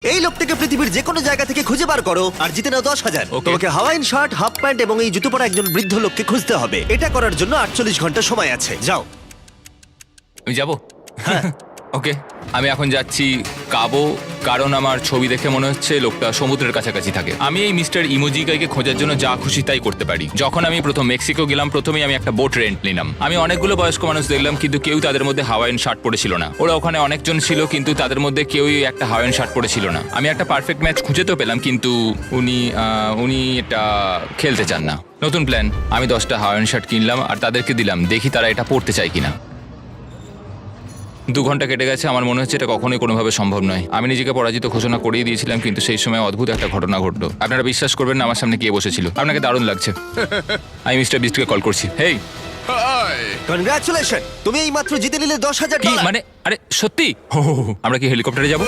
এই লোকটাকে পৃথিবীর যে কোনো জায়গা থেকে খুঁজে বার করো আর জিতে নাও 10,000। Okay. তোমাকে হাওয়াইন শার্ট, হাফ প্যান্ট এবং এই জুতো পরা একজন বৃদ্ধ লোককে খুঁজতে হবে। এটা করার জন্য 48 ঘন্টা সময় আছে। যাও। আমি যাব ওকে আমি এখন যাচ্ছি কাবো, কারণ আমার ছবি দেখে মনে হচ্ছে লোকটা সমুদ্রের কাছাকাছি থাকে। আমি এই মিস্টার ইমোজিকাইকে খোঁজার জন্য যা খুশি তাই করতে পারি। যখন আমি প্রথম মেক্সিকো গেলাম, প্রথমেই আমি একটা বোট রেন্ট নিলাম। আমি অনেকগুলো বয়স্ক মানুষ দেখলাম, কিন্তু কেউ তাদের মধ্যে হাওয়াইন শার্ট পরেছিল না। ওরা ওখানে অনেকজন ছিল, কিন্তু তাদের মধ্যে কেউই একটা হাওয়াইন শার্ট পরেছিল না। আমি একটা পারফেক্ট ম্যাচ খুঁজে তো পেলাম, কিন্তু উনি এটা খেলতে চান না। নতুন প্ল্যান, আমি 10টা হাওয়াইন শার্ট কিনলাম আর তাদেরকে দিলাম, দেখি তারা এটা পড়তে চায় কিনা। 2 ঘন্টা কেটে গেছে, আমার মনে হচ্ছে এটা কখনোই কোনোভাবে সম্ভব নয়। আমি নিজেকে পরাজিত ঘোষণা করিয়ে দিয়েছিলাম, কিন্তু সেই সময় অদ্ভুত একটা ঘটনা ঘটলো। আপনারা বিশ্বাস করবেন না, আমার সামনে কে বসেছিল। আপনাকে দারুণ লাগছে। আমি মিস্টার বিস্টকে কল করছি। হেই, কনগ্রাচুলেশন, তুমি এই মাত্র জিতে নিলে 10,000 কি ডলার। মানে? আরে সত্যি? আমরা কি হেলিকপ্টারে যাব?